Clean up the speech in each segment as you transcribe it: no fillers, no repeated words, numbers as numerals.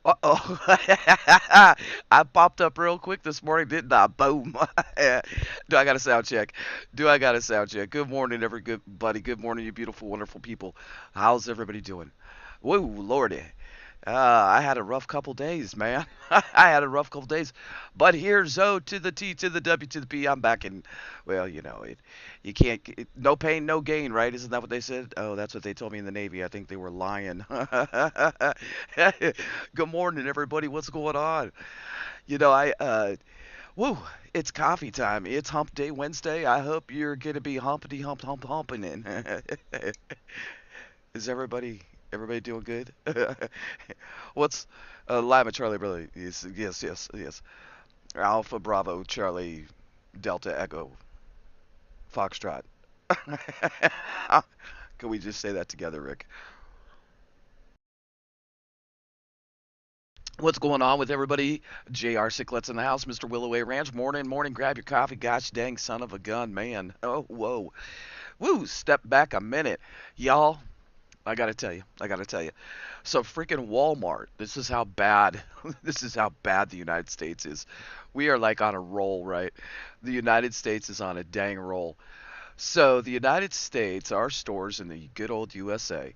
Uh-oh. I popped up real quick this morning, didn't I? Boom. Do I got a sound check? Do I got a sound check? Good morning, everybody. Good morning, you beautiful, wonderful people. How's everybody doing? Whoa, Lordy. I had a rough couple days, man. I had a rough couple days. But here's O to the T to the W to the P. I'm back in, well, you can't, no pain, no gain, right? Isn't that what they said? Oh, that's what they told me in the Navy. I think they were lying. Good morning, everybody. What's going on? Woo, it's coffee time. It's hump day Wednesday. I hope you're going to be humping it. Is everybody doing good? What's Lima Charlie Brother? Yes. Alpha Bravo Charlie Delta Echo Foxtrot. Can we just say that together, Rick? What's going on with everybody? JR Sicklets in the house, Mr. Willoway Ranch. Morning. Grab your coffee. Gosh dang son of a gun, man. Oh, whoa. Woo, step back a minute. Y'all, I gotta tell you. So freaking Walmart. This is how bad. This is how bad the United States is. We are like on a roll, right? The United States is on a dang roll. So the United States, our stores in the good old USA,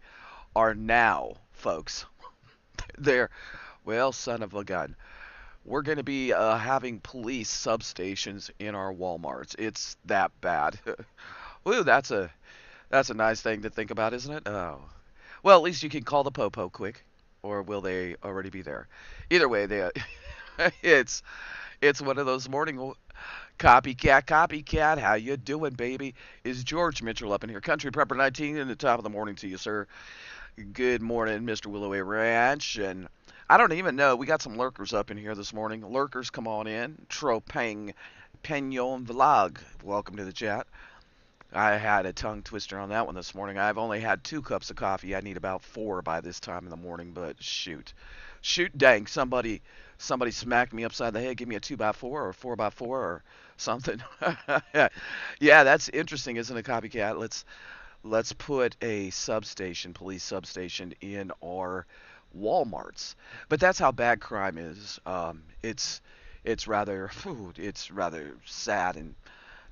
are now, folks. They're well, son of a gun. We're going to be having police substations in our WalMarts. It's that bad. Woo, that's a nice thing to think about, isn't it? Oh, well, at least you can call the popo quick, or will they already be there? Either way, it's it's one of those morning copycat. How you doing, baby? Is George Mitchell up in here? Country Prepper 19 in the top of the morning to you, sir. Good morning, Mr. Willoway Ranch, and I don't even know. We got some lurkers up in here this morning. Lurkers, come on in. Tropang Peñon Vlog. Welcome to the chat. I had a tongue twister on that one this morning. I've only had 2 cups of coffee. I need about 4 by this time in the morning, but shoot, dang, somebody smacked me upside the head. Give me a 2x4 or 4x4 or something. Yeah, that's interesting, isn't it, copycat? Let's put a substation, police substation, in our WalMarts. But that's how bad crime is. It's rather sad and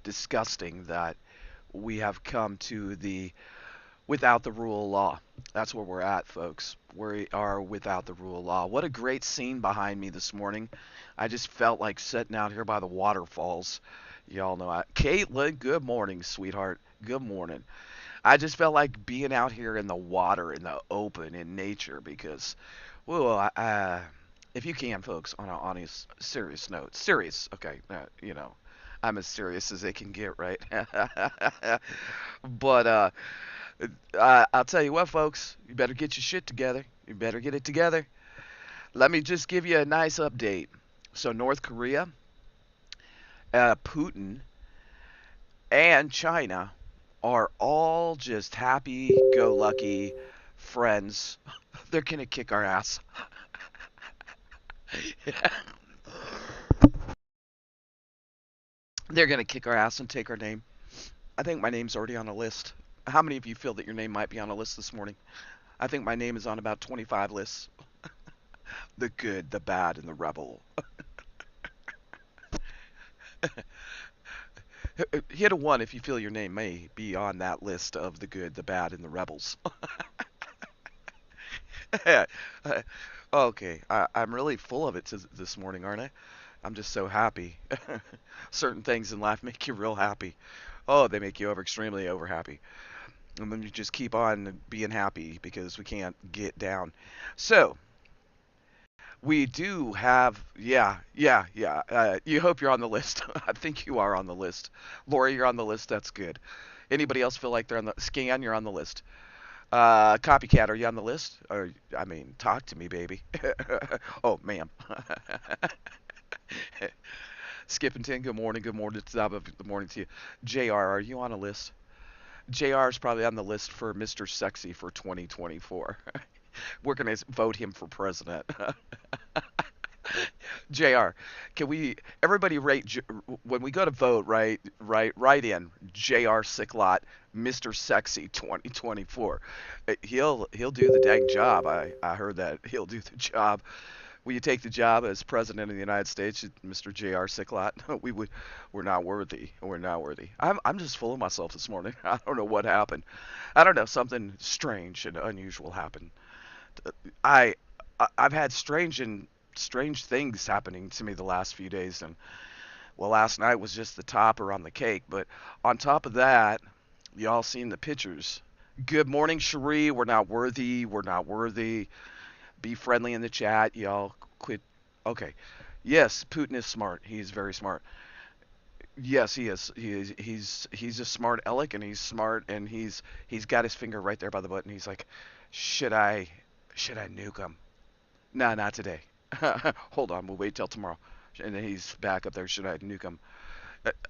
disgusting that we have come to the without the rule of law. That's where we're at, folks. We are without the rule of law. What a great scene behind me this morning. I just felt like sitting out here by the waterfalls. Y'all know Caitlin, good morning, sweetheart. Good morning. I just felt like being out here in the water, in the open, in nature, because, well, if you can, folks, on a serious note, serious, okay, I'm as serious as they can get, right? But I'll tell you what, folks, you better get your shit together. You better get it together. Let me just give you a nice update. So North Korea, Putin, and China are all just happy-go-lucky friends. They're gonna kick our ass. They're gonna kick our ass and take our name. I think my name's already on a list. How many of you feel that your name might be on a list this morning? I think my name is on about 25 lists. The good, the bad, and the rebel. Hit a 1 if you feel your name may be on that list of the good, the bad, and the rebels. Okay, I'm really full of it this morning, aren't I? I'm just so happy. Certain things in life make you real happy. Oh, they make you extremely over happy. And then you just keep on being happy because we can't get down. So, we do have, yeah. You hope you're on the list. I think you are on the list. Lori, you're on the list. That's good. Anybody else feel like they're on the scan? You're on the list. Copycat, are you on the list? Or I mean, talk to me, baby. Oh, ma'am. Skippington, good morning. Good morning. Top of the morning to you. JR, are you on a list? JR is probably on the list for Mr. Sexy for 2024. We're going to vote him for president. JR, can we everybody rate when we go to vote, right in JR Sicklot, Mr. Sexy 2024. He'll do the dang job. I heard that he'll do the job. Will you take the job as president of the United States, Mr. J.R. Sicklot? We're not worthy. We're not worthy. I'm just full of myself this morning. I don't know what happened. I don't know. Something strange and unusual happened. I, I've had strange things happening to me the last few days, and well, last night was just the topper on the cake. But on top of that, y'all seen the pictures. Good morning, Cherie. We're not worthy. We're not worthy. Be friendly in the chat. Y'all quit. Okay. Yes, Putin is smart. He's very smart. Yes, he is. He's a smart aleck, and he's smart, and he's got his finger right there by the button. He's like, should I should I nuke him? Nah, not today. Hold on, we'll wait till tomorrow. And then he's back up there. Should I nuke him?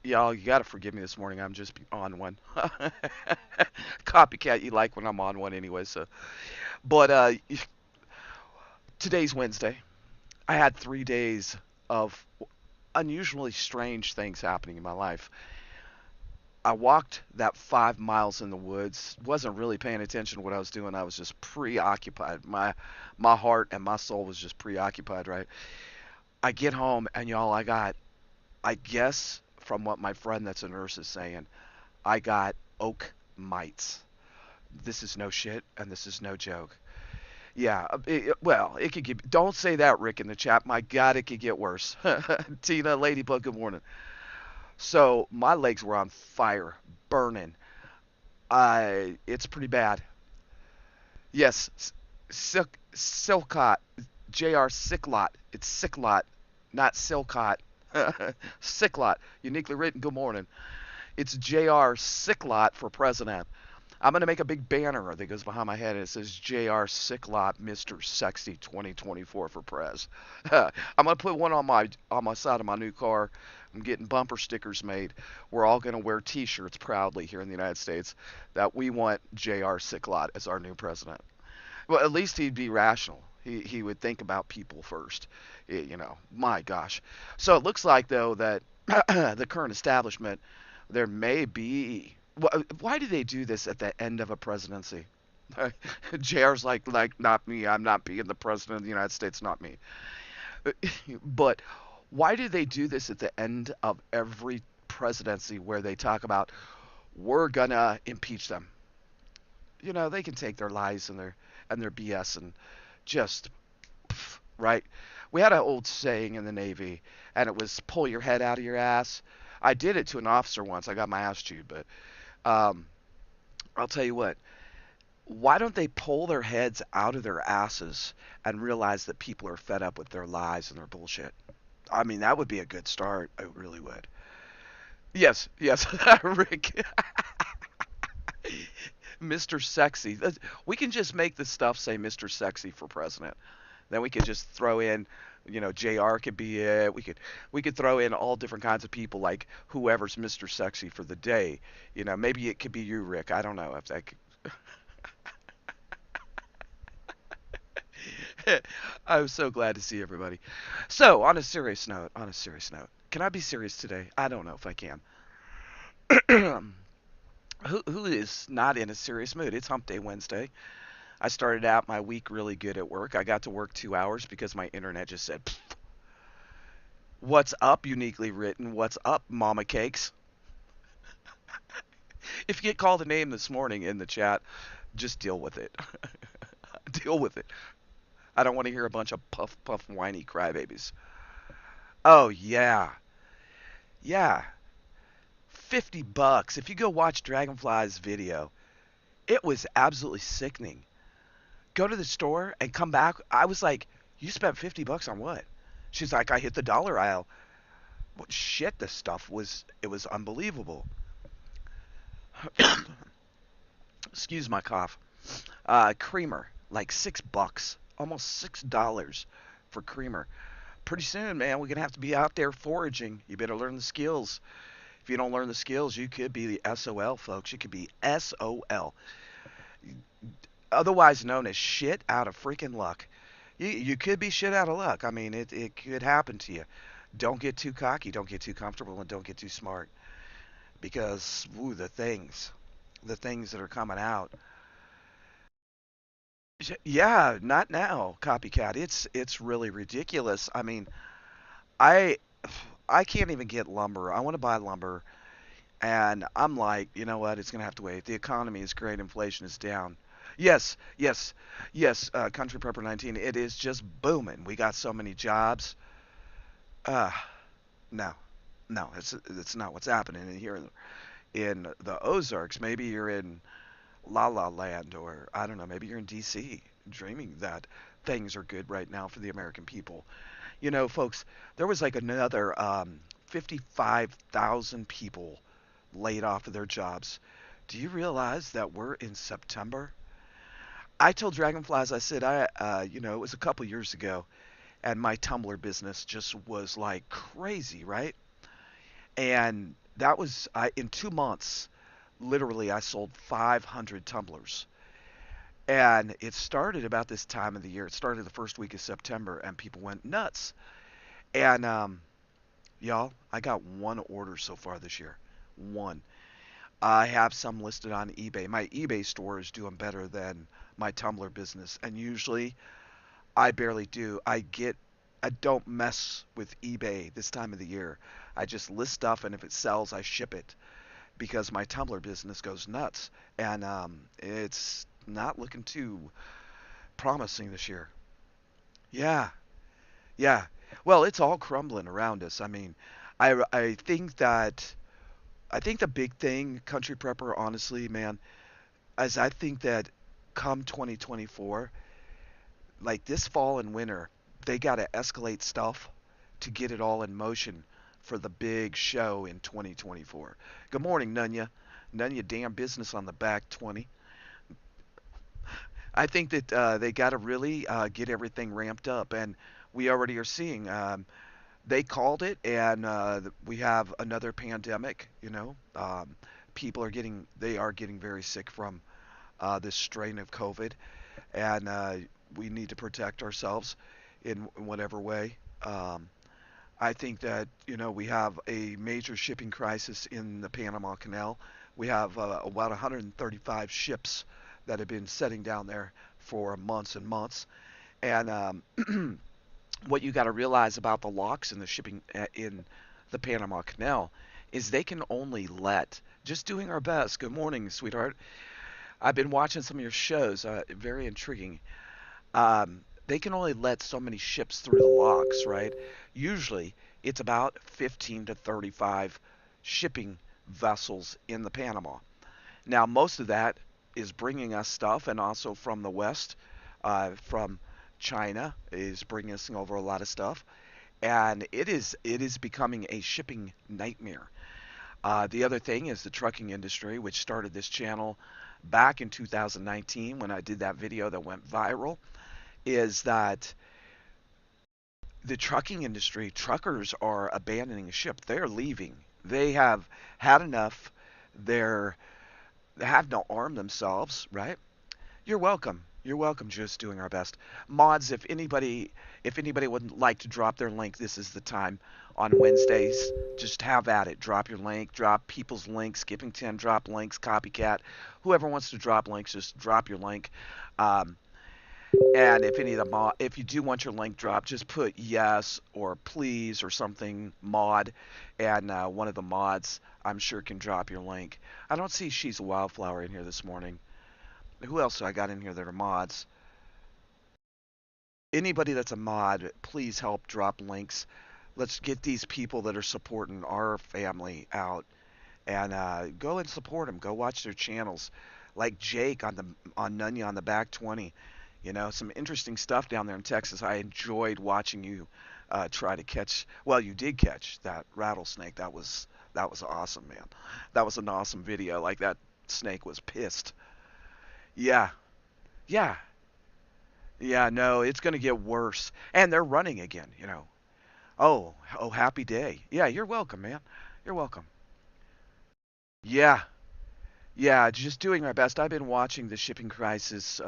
Y'all, you gotta forgive me this morning. I'm just on one. Copycat, you like when I'm on one anyway. So, but today's Wednesday. I had 3 days of unusually strange things happening in my life. I walked that 5 miles in the woods. Wasn't really paying attention to what I was doing. I was just preoccupied. My heart and my soul was just preoccupied. Right. I get home and y'all, I guess from what my friend that's a nurse is saying, I got oak mites. This is no shit and this is no joke. Yeah, well, it could get. Don't say that, Rick, in the chat. My God, it could get worse. Tina, Ladybug, good morning. So my legs were on fire, burning. It's pretty bad. Yes, Silcott, Jr. Sicklot. It's Sicklot, not Silcott. Sicklot, uniquely written. Good morning. It's Jr. Sicklot for president. I'm gonna make a big banner that goes behind my head and it says Jr. Sicklot, Mr. Sexy 2024 for Prez. I'm gonna put one on my side of my new car. I'm getting bumper stickers made. We're all gonna wear T-shirts proudly here in the United States that we want Jr. Sicklot as our new president. Well, at least he'd be rational. He would think about people first. My gosh. So it looks like though that the current establishment there may be. Why do they do this at the end of a presidency? JR's like not me. I'm not being the president of the United States. Not me. But why do they do this at the end of every presidency where they talk about we're gonna impeach them? They can take their lies and their BS and just right. We had an old saying in the Navy, and it was pull your head out of your ass. I did it to an officer once. I got my ass chewed, but um, I'll tell you what. Why don't they pull their heads out of their asses and realize that people are fed up with their lies and their bullshit? I mean, that would be a good start. It really would. Yes, yes, Rick. Mr. Sexy. We can just make the stuff say Mr. Sexy for president. Then we could just throw in, JR could be it. We could throw in all different kinds of people like whoever's Mr. Sexy for the day. Maybe it could be you, Rick. I don't know if that could. I'm so glad to see everybody. So, on a serious note, can I be serious today? I don't know if I can. Who is not in a serious mood? It's Hump Day Wednesday. I started out my week really good at work. I got to work 2 hours because my internet just said, "What's up?" Uniquely written. What's up, Mama Cakes? If you get called a name this morning in the chat, just deal with it. Deal with it. I don't want to hear a bunch of puff puff whiny crybabies. Oh yeah, yeah. $50. If you go watch Dragonfly's video, it was absolutely sickening. Go to the store and come back. I was like, "You spent $50 on what?" She's like, "I hit the dollar aisle." What shit? This stuff was unbelievable. Excuse my cough. Creamer, like $6, almost $6 for creamer. Pretty soon, man, we're gonna have to be out there foraging. You better learn the skills. If you don't learn the skills, you could be the SOL, folks. You could be SOL, otherwise known as shit out of freaking luck. You could be shit out of luck. I mean, it could happen to you. Don't get too cocky, don't get too comfortable, and don't get too smart. Because, the things that are coming out Yeah, not now, copycat. It's really ridiculous. I mean, I I can't even get lumber. I want to buy lumber, and I'm like, you know what? It's gonna have to wait. The economy is great. Inflation is down. Yes, yes, yes. Country Prepper 19. It is just booming. We got so many jobs. Uh, no, no. It's not what's happening in here in the Ozarks. Maybe you're in La La Land, or I don't know. Maybe you're in D.C. dreaming that things are good right now for the American people. You know, folks, there was like another 55,000 people laid off of their jobs. Do you realize that we're in September? I told Dragonflies, I said, it was a couple years ago, and my Tumblr business just was like crazy, right? And that was in 2 months. Literally, I sold 500 tumblers, and it started about this time of the year. It started the first week of September, and people went nuts. And y'all, I got one order so far this year. One. I have some listed on eBay. My eBay store is doing better than my Tumblr business, and usually I barely do. I don't mess with eBay this time of the year. I just list stuff, and if it sells, I ship it because my Tumblr business goes nuts, and it's not looking too promising this year. Yeah, yeah. Well, it's all crumbling around us. I mean, I think that I think the big thing, Country Prepper, honestly, man, is I think that come 2024, like this fall and winter, they got to escalate stuff to get it all in motion for the big show in 2024. Good morning, Nunya. Nunya, damn business on the back 20. I think that they got to really get everything ramped up, and we already are seeing. They called it, and we have another pandemic. People are getting very sick from this strain of COVID, and we need to protect ourselves in whatever way. I think that we have a major shipping crisis in the Panama Canal. We have about 135 ships that have been setting down there for months and months, and what you got to realize about the locks in the shipping in the Panama Canal is they can only let just doing our best. Good morning, sweetheart. I've been watching some of your shows. Very intriguing. They can only let so many ships through the locks, right? Usually, it's about 15 to 35 shipping vessels in the Panama. Now, most of that is bringing us stuff, and also from the west, from China is bringing us over a lot of stuff, and it is becoming a shipping nightmare. The other thing is the trucking industry, which started this channel back in 2019 when I did that video that went viral, is that the trucking industry, truckers are abandoning ship. They're leaving. They have had enough. They're they have to arm themselves, right? You're welcome. You're welcome. Just doing our best. Mods, if anybody would like to drop their link, this is the time on Wednesdays. Just have at it. Drop your link. Drop people's links. Skipping 10, drop links. Copycat. Whoever wants to drop links, just drop your link. Um, and if you do want your link dropped, just put yes or please or something mod, and one of the mods I'm sure can drop your link. I don't see She's a Wildflower in here this morning. Who else do I got in here that are mods? Anybody that's a mod, please help drop links. Let's get these people that are supporting our family out, and go and support them. Go watch their channels, like Jake on Nunya on the back 20. Some interesting stuff down there in Texas. I enjoyed watching you try to catch. Well, you did catch that rattlesnake. That was awesome, man. That was an awesome video. Like that snake was pissed. Yeah, yeah, yeah. No, it's gonna get worse, and they're running again. Oh, oh, happy day. Yeah, you're welcome, man. You're welcome. Yeah, yeah. Just doing my best. I've been watching the shipping crisis,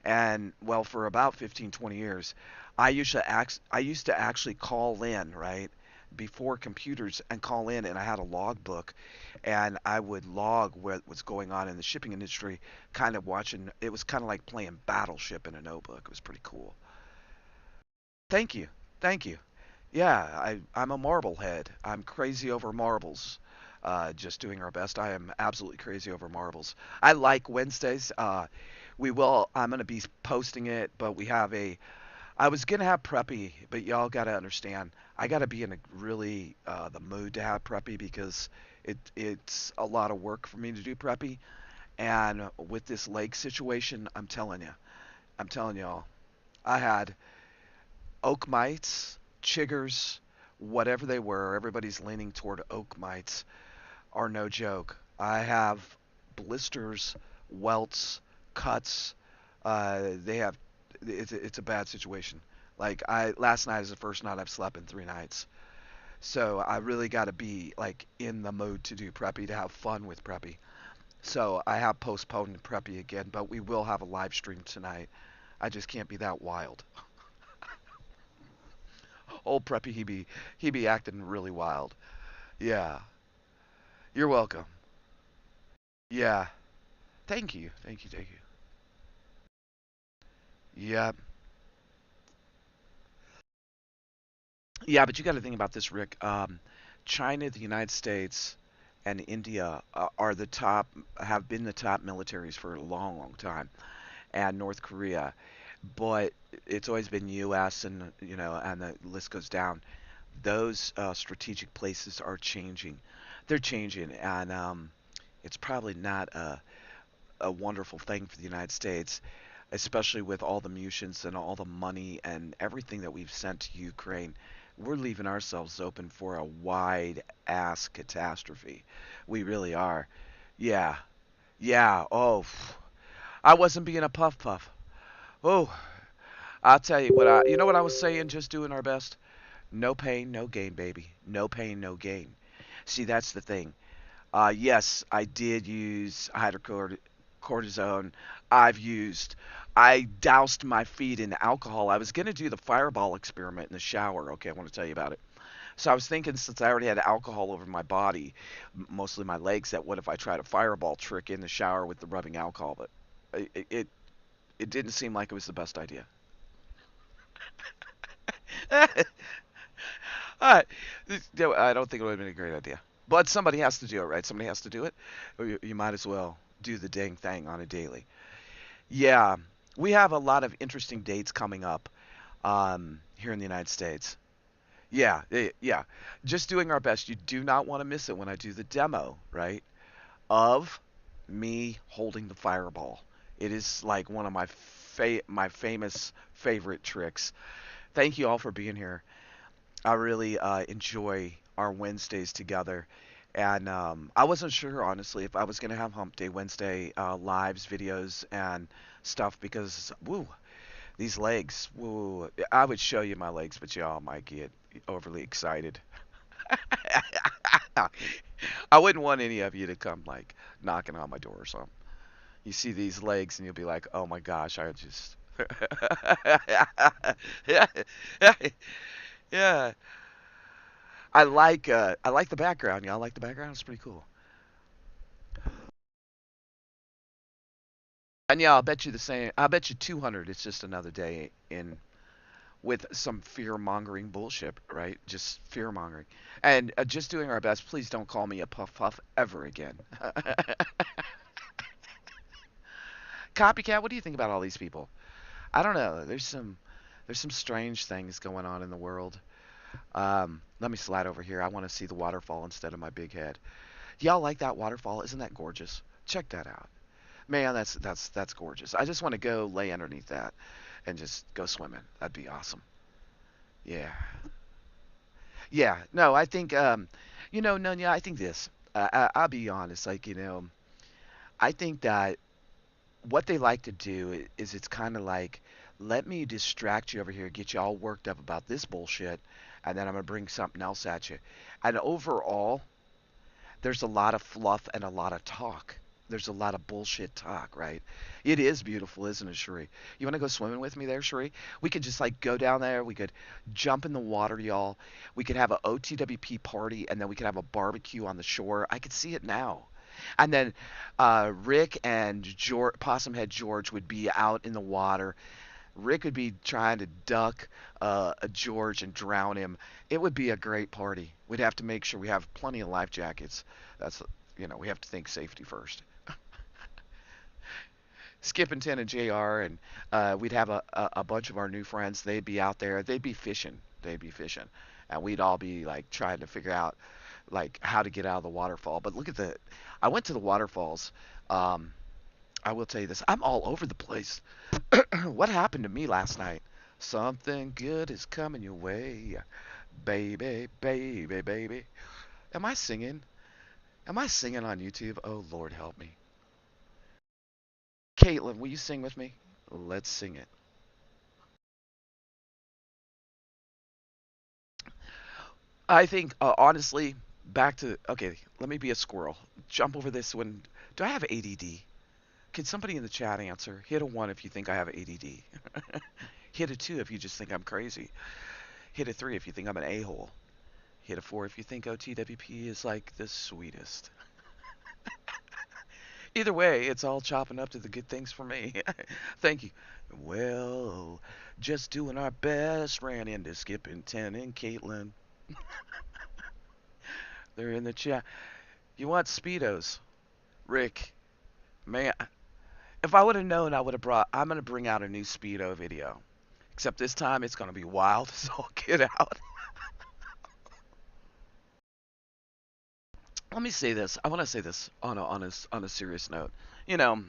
and well, for about 15, 20 years. I used to actually call in, right, before computers and call in, and I had a logbook, and I would log what was going on in the shipping industry, kind of watching. It was kind of like playing Battleship in a notebook. It was pretty cool. Thank you, thank you. Yeah, I'm a Marblehead. I'm crazy over marbles. Just doing our best. I am absolutely crazy over marbles. I like Wednesdays. We will. I'm gonna be posting it, but we have a. I was gonna have preppy, but y'all gotta understand. I gotta be in a really the mood to have preppy because it's a lot of work for me to do preppy. And with this leg situation, I'm telling y'all, I had oak mites, chiggers, whatever they were. Everybody's leaning toward oak mites are no joke. I have blisters, welts, cuts. They have it's a bad situation. Like I last night is the first night I've slept in 3 nights. So I really got to be like in the mood to do preppy to have fun with preppy. So I have postponed preppy again, but we will have a live stream tonight. I just can't be that wild. Old preppy he be acting really wild. Yeah. You're welcome. Yeah. Thank you. Thank you. Thank you. Yeah. Yeah, but you got to think about this, Rick. China, the United States, and India are the top, have been the top militaries for a long, long time, and North Korea. But it's always been U.S. and and the list goes down. Those strategic places are changing. They're changing, and it's probably not a wonderful thing for the United States, especially with all the munitions and all the money and everything that we've sent to Ukraine. We're leaving ourselves open for a wide ass catastrophe. We really are. Yeah. Yeah. Oh, I wasn't being a puff puff. Oh, I'll tell you what you know what I was saying, just doing our best. No pain, no gain, baby. No pain, no gain. See, that's the thing. Yes, I did use hydrocortisone. I've used. I doused my feet in alcohol. I was going to do the fireball experiment in the shower. Okay, I want to tell you about it. So I was thinking, since I already had alcohol over my body, mostly my legs, that what if I tried a fireball trick in the shower with the rubbing alcohol? But it didn't seem like it was the best idea. Alright. I don't think it would have been a great idea. But somebody has to do it, right? Somebody has to do it. Or you might as well do the dang thing on a daily. Yeah, we have a lot of interesting dates coming up here in the United States. Yeah, yeah. Just doing our best. You do not want to miss it when I do the demo, right? Of me holding the fireball. It is like one of my famous favorite tricks. Thank you all for being here. I really enjoy our Wednesdays together. And I wasn't sure, honestly, if I was going to have Hump Day Wednesday lives, videos, and stuff because, woo, these legs, woo. I would show you my legs, but y'all might get overly excited. I wouldn't want any of you to come, like, knocking on my door or something. You see these legs, and you'll be like, oh my gosh, I just. Yeah, yeah. I like the background. Y'all like the background? It's pretty cool. And yeah, I'll bet you the same. I'll bet you 200. It's just another day in with some fear mongering bullshit, right? Just fear mongering, and just doing our best. Please don't call me a puff puff ever again. Copycat. What do you think about all these people? I don't know. There's some strange things going on in the world. Let me slide over here. I want to see the waterfall instead of my big head. Y'all like that waterfall? Isn't that gorgeous? Check that out. Man, that's gorgeous. I just want to go lay underneath that and just go swimming. That'd be awesome. Yeah. Yeah. No, I think Nunya, I think this. I'll be honest, like, I think that what they like to do is it's kind of like, let me distract you over here, get you all worked up about this bullshit, and then I'm gonna bring something else at you. And overall, there's a lot of fluff and a lot of talk. there's a lot of bullshit talk, right? It is beautiful, isn't it, Sheree? You want to go swimming with me there, Sheree? We could just like go down there. We could jump in the water, y'all. We could have a OTWP party, and then we could have a barbecue on the shore. I could see it now. And then Rick and Possum Head George would be out in the water. Rick would be trying to duck a George and drown him. It would be a great party. We'd have to make sure we have plenty of life jackets. That's, we have to think safety first. Skip and Ten and JR, and we'd have a bunch of our new friends. They'd be out there. They'd be fishing. They'd be fishing, and we'd all be like trying to figure out like how to get out of the waterfall. But look at the, I went to the waterfalls. Um, I will tell you this. I'm all over the place. What happened to me last night? Something good is coming your way, baby, baby, baby. Am I singing? Am I singing on YouTube? Oh Lord, help me. Caitlin, will you sing with me? Let's sing it. I think, honestly, back to, okay, let me be a squirrel. Jump over this one. Do I have ADD? Can somebody in the chat answer? Hit a 1 if you think I have ADD. Hit a 2 if you just think I'm crazy. Hit a 3 if you think I'm an a-hole. Hit a 4 if you think OTWP is like the sweetest. Either way, it's all chopping up to the good things for me. Thank you. Well, just doing our best. Ran into Skip and Ten and Caitlin. They're in the chat. You want Speedos? Rick, man, if I would have known, I would have brought. I'm going to bring out a new Speedo video. Except this time it's going to be wild as all get out. Let me say this. I want to say this on a serious note. You know,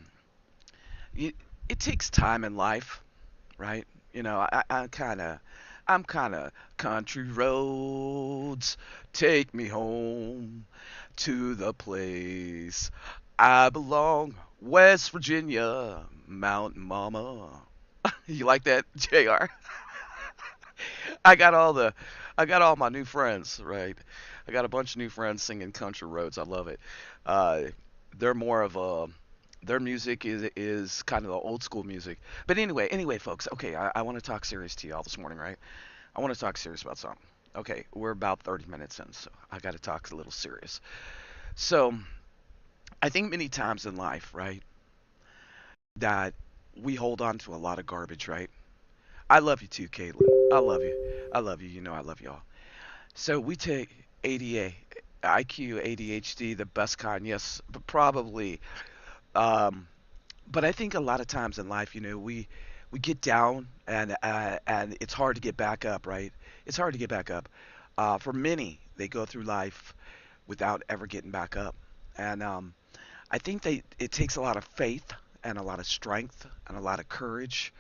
you, it takes time in life, right? I'm kind of country roads take me home to the place I belong, West Virginia, Mountain Mama. You like that, Jr.? I got all the I got all my new friends, right? I got a bunch of new friends singing country roads. I love it. Uh, they're more of a their music is kind of the old school music. But anyway, folks. Okay, I want to talk serious to y'all this morning, right? I want to talk serious about something. Okay, we're about 30 minutes in, so I got to talk a little serious. So I think many times in life, right, that we hold on to a lot of garbage, right? I love you too, Caitlin. I love you. I love you. You know I love y'all. So we take ADA, IQ, ADHD, the best kind, yes, but probably. Um, but I think a lot of times in life, we get down and it's hard to get back up, right? It's hard to get back up. For many, they go through life without ever getting back up, and I think it takes a lot of faith and a lot of strength and a lot of courage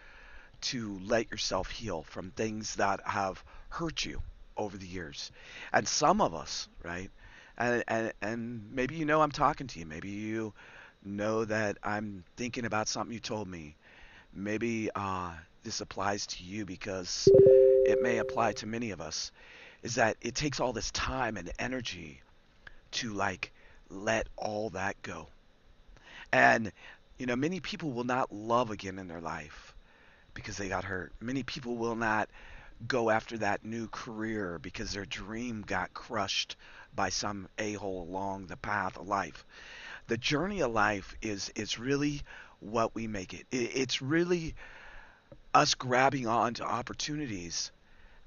to let yourself heal from things that have hurt you over the years. And some of us, right? And maybe I'm talking to you. Maybe you know that I'm thinking about something you told me. Maybe this applies to you because it may apply to many of us. Is that it takes all this time and energy to like let all that go. And many people will not love again in their life because they got hurt. Many people will not go after that new career because their dream got crushed by some a-hole along the path of life. The journey of life is really what we make it. It's really us grabbing on to opportunities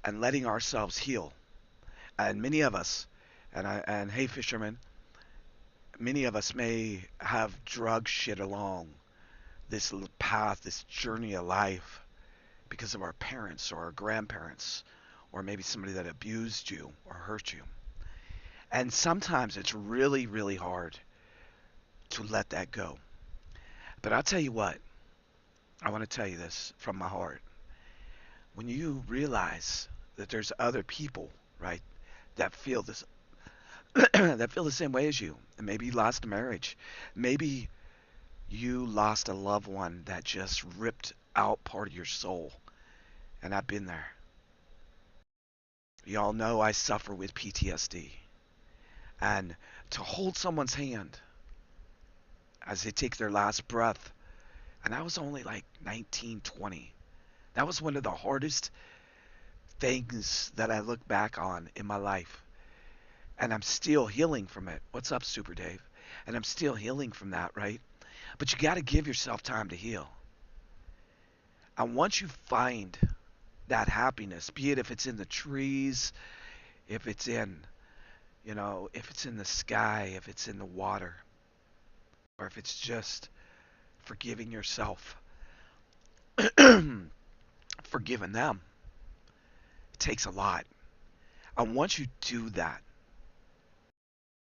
and letting ourselves heal. And many of us, and hey fisherman, many of us may have drug shit along this path, this journey of life because of our parents or our grandparents or maybe somebody that abused you or hurt you. And sometimes it's really, really hard to let that go. But I'll tell you what, I want to tell you this from my heart. When you realize that there's other people, right, that feel this that feel the same way as you, and maybe you lost a marriage, maybe you lost a loved one that just ripped out part of your soul, and I've been there. Y'all know I suffer with PTSD. And to hold someone's hand as they take their last breath. And I was only like 19, 20. That was one of the hardest things that I look back on in my life. And I'm still healing from it. What's up, Super Dave? And I'm still healing from that, right? But you got to give yourself time to heal. And once you find that happiness, be it if it's in the trees, if it's in, if it's in the sky, if it's in the water, or if it's just forgiving yourself, forgiving them, it takes a lot. And once you do that,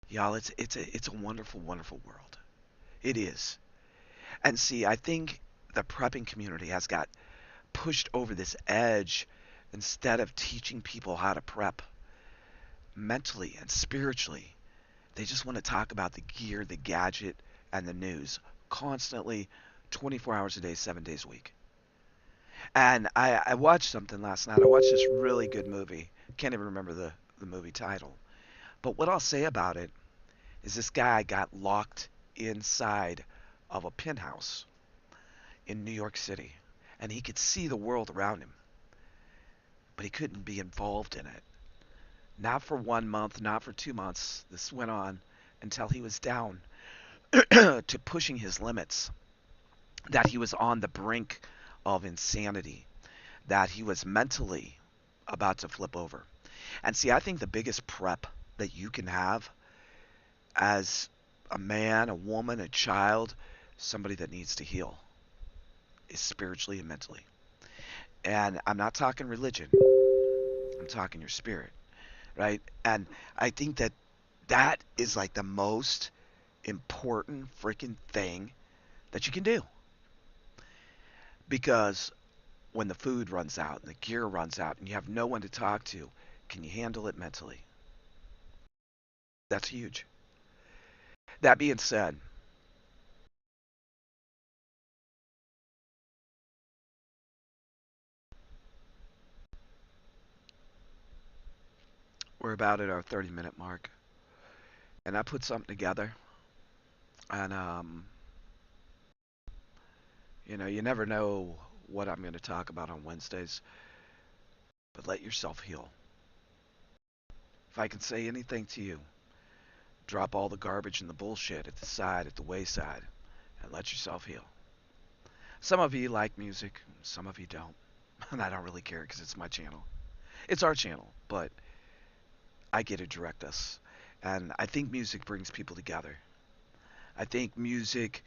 y'all, it's a wonderful, wonderful world. It is. And see, I think the prepping community has got pushed over this edge instead of teaching people how to prep mentally and spiritually. They just want to talk about the gear, the gadget, and the news constantly, 24 hours a day, 7 days a week. And I watched something last night. I watched this really good movie. Can't even remember the movie title. But what I'll say about it is this guy got locked inside of a penthouse in New York City. And he could see the world around him. But he couldn't be involved in it. Not for 1 month, not for 2 months. This went on until he was down to pushing his limits. That he was on the brink of insanity. That he was mentally about to flip over. And see, I think the biggest prep that you can have as a man, a woman, a child, somebody that needs to heal is spiritually and mentally. And I'm not talking religion. I'm talking your spirit, right? And I think that that is like the most important freaking thing that you can do. Because when the food runs out and the gear runs out and you have no one to talk to, can you handle it mentally? That's huge. That being said, we're about at our 30-minute mark. And I put something together. And, you never know what I'm going to talk about on Wednesdays. But let yourself heal. If I can say anything to you, drop all the garbage and the bullshit at the side, at the wayside, and let yourself heal. Some of you like music, some of you don't. And I don't really care because it's my channel. It's our channel, but I get to direct us. And I think music brings people together. I think music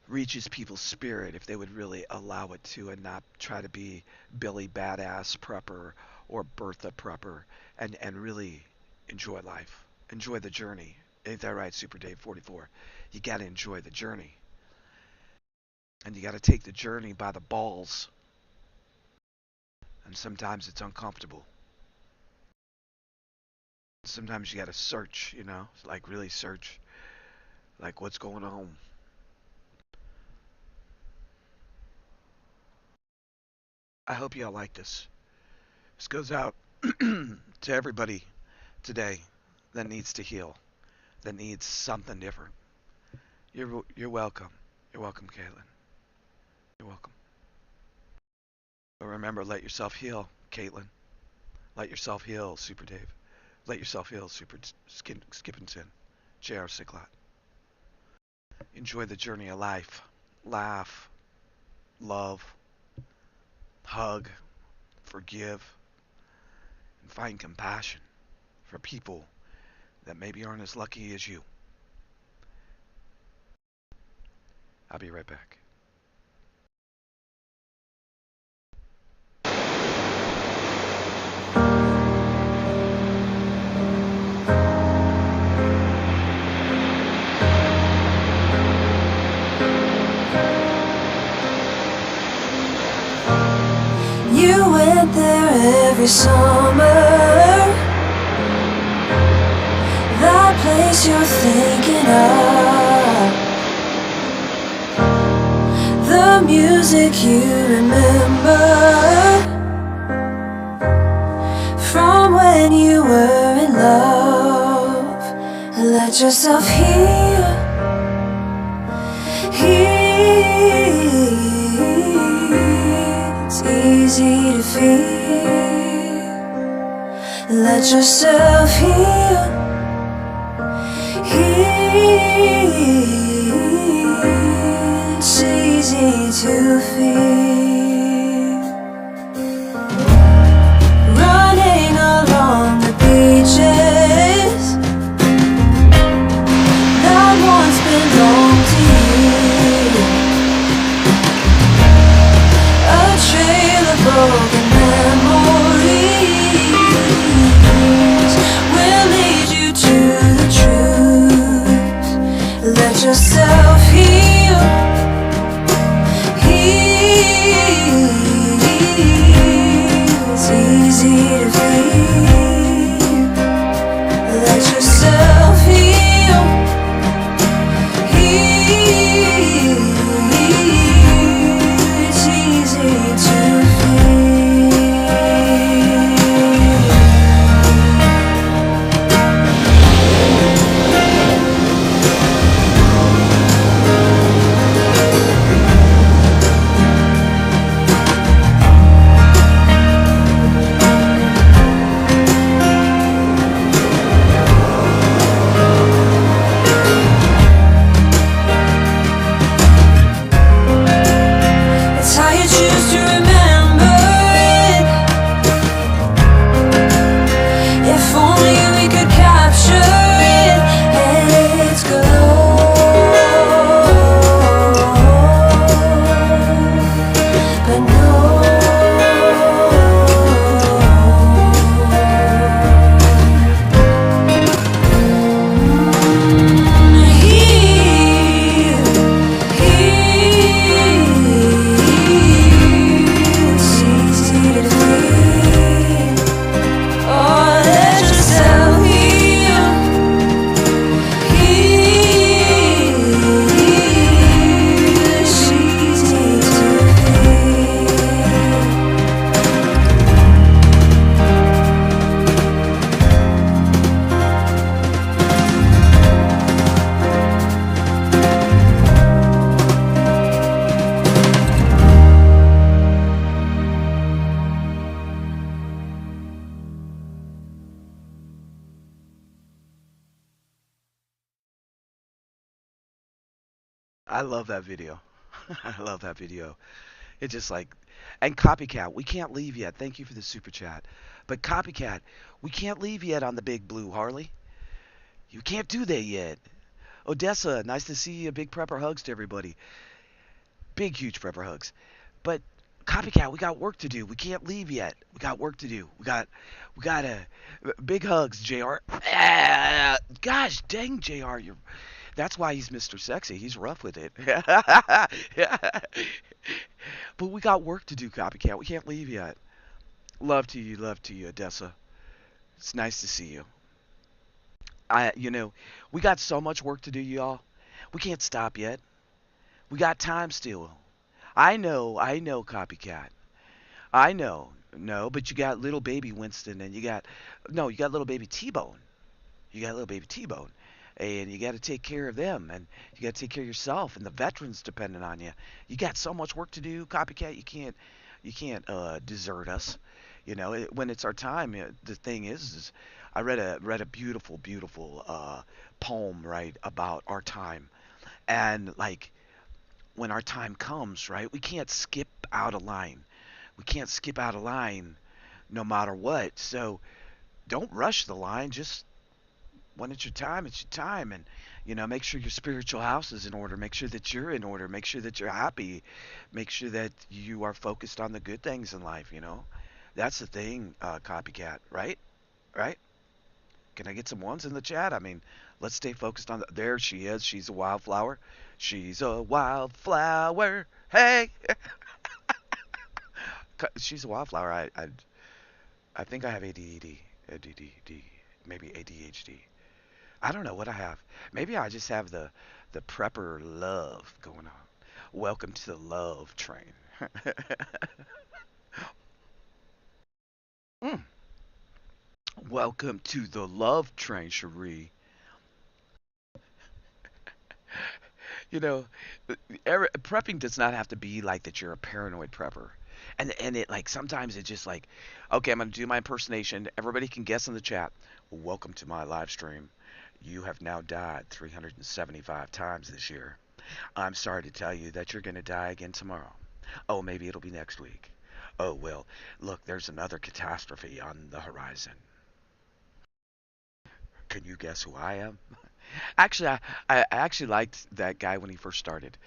reaches people's spirit if they would really allow it to and not try to be Billy Badass Prepper or Bertha Prepper and really enjoy life. Enjoy the journey. Ain't that right, Super Dave 44? You got to enjoy the journey. And you got to take the journey by the balls. And sometimes it's uncomfortable. Sometimes you got to search, like really search, like what's going on. I hope y'all like this. This goes out to everybody today that needs to heal, that needs something different. You're welcome. You're welcome, Caitlin. You're welcome. But remember, let yourself heal, Caitlin. Let yourself heal, Super Dave. Let yourself heal, Super Skippington. J.R. Sicklot. Enjoy the journey of life. Laugh. Love. Hug. Forgive. And find compassion for people that maybe aren't as lucky as you. I'll be right back. You went there every summer, that place you're thinking of, the music you remember from when you were in love. Let yourself heal, easy to feel. Let yourself heal. It's easy to feel. Running along the beaches that once belonged to you. A trail of broken memories will lead you to the truth. Let yourself heal. It's easy to feel. Let yourself heal. It's easy to It's how you choose to remember it. If only we could capture it and its glow. But no. Heal. It's easy to feel. Oh, let yourself heal. It's easy to feel. I love that video. I love that video. It's just like, and Copycat, we can't leave yet. Thank you for the super chat. But Copycat, we can't leave yet on the big blue, Harley. You can't do that yet. Odessa, nice to see you. Big prepper hugs to everybody. Big, huge prepper hugs. But Copycat, we got work to do. We can't leave yet. We got work to do. We got big hugs, Jr. Ah, gosh, dang, Jr. That's why he's Mr. Sexy. He's rough with it. But we got work to do, Copycat. We can't leave yet. Love to you, Odessa. It's nice to see you. We got so much work to do, y'all. We can't stop yet. We got time still. I know, Copycat. I know. No, but you got little baby Winston and you got little baby T-Bone. You got little baby T-Bone. And you got to take care of them and you got to take care of yourself and the veterans depending on you. You got so much work to do, Copycat. You can't desert us. When it's our time, the thing is I read a beautiful poem, right, about our time. And like when our time comes, right, we can't skip out of line. We can't skip out of line no matter what. So don't rush the line. Just when it's your time, it's your time. And, make sure your spiritual house is in order. Make sure that you're in order. Make sure that you're happy. Make sure that you are focused on the good things in life. That's the thing, Copycat, right? Right? Can I get some ones in the chat? I mean, let's stay focused on there she is. She's a wildflower. She's a wildflower. Hey, she's a wildflower. I think I have ADD, maybe ADHD. I don't know what I have. Maybe I just have the prepper love going on. Welcome to the love train. Mm. Welcome to the love train, Cherie. You know, prepping does not have to be like that you're a paranoid prepper. And it like sometimes it's just like, okay, I'm gonna do my impersonation. Everybody can guess in the chat. Welcome to my live stream. You have now died 375 times this year. I'm sorry to tell you that you're gonna die again tomorrow. Oh, maybe it'll be next week. Oh well, look, there's another catastrophe on the horizon. Can you guess who I am? Actually, I actually liked that guy when he first started.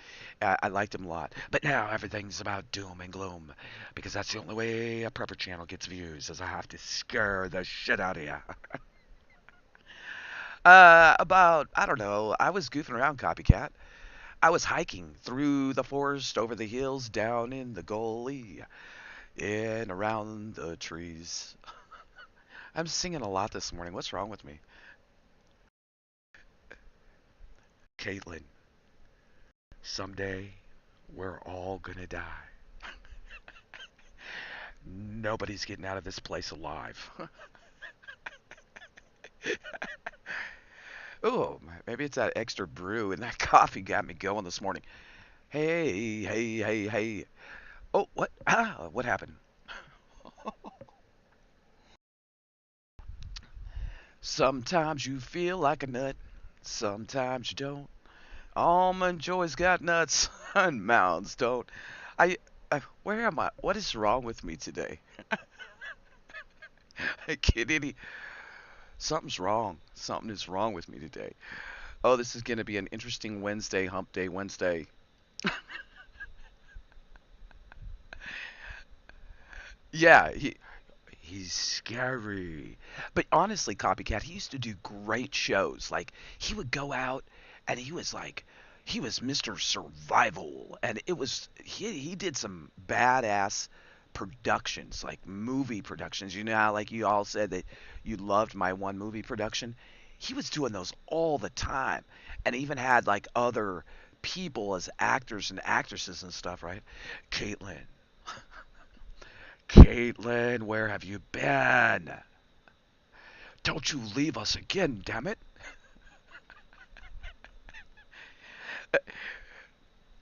I liked him a lot. But now everything's about doom and gloom because that's the only way a prepper channel gets views, is I have to scare the shit out of you. About, I don't know, I was goofing around, Copycat. I was hiking through the forest, over the hills, down in the gully, and around the trees. I'm singing a lot this morning. What's wrong with me? Caitlin, someday we're all gonna die. Nobody's getting out of this place alive. Oh, maybe it's that extra brew and that coffee got me going this morning. Hey, hey, hey, hey. Oh, what? Ah, what happened? Sometimes you feel like a nut, sometimes you don't. Almond Joy's got nuts, and mounds don't. I, where am I? What is wrong with me today? Kid, something's wrong. Something is wrong with me today. Oh, this is going to be an interesting Wednesday, Hump Day Wednesday. Yeah, he's scary. But honestly, Copycat, he used to do great shows. Like he would go out and he was Mr. Survival and he did some badass productions, like movie productions. You know how like you all said that you loved my one movie production? He was doing those all the time and even had like other people as actors and actresses and stuff, right? Caitlin, Caitlin, where have you been? Don't you leave us again, damn it.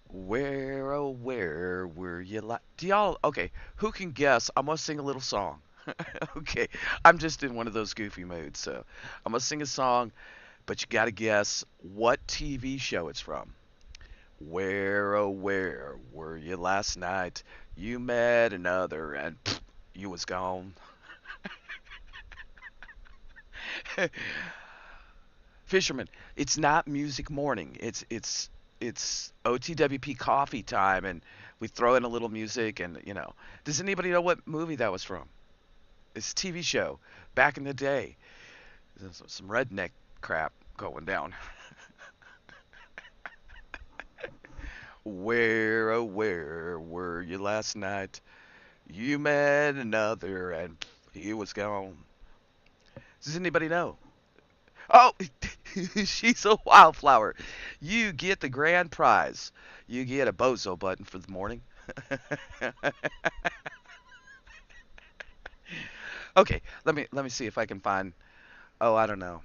Where, oh, where were you Do y'all, okay, who can guess? I'm gonna sing a little song. Okay, I'm just in one of those goofy moods, so I'm gonna sing a song, but you gotta guess what TV show it's from. Where, oh, where were you last night? You met another and pfft, you was gone. Fisherman, it's not music morning. It's OTWP coffee time, and we throw in a little music, and you know. Does anybody know what movie that was from? It's a TV show back in the day. There's some redneck crap going down. Where, oh, where were you last night? You met another, and he was gone. Does anybody know? Oh, she's a wildflower. You get the grand prize. You get a bozo button for the morning. Okay, let me see if I can find. Oh, I don't know.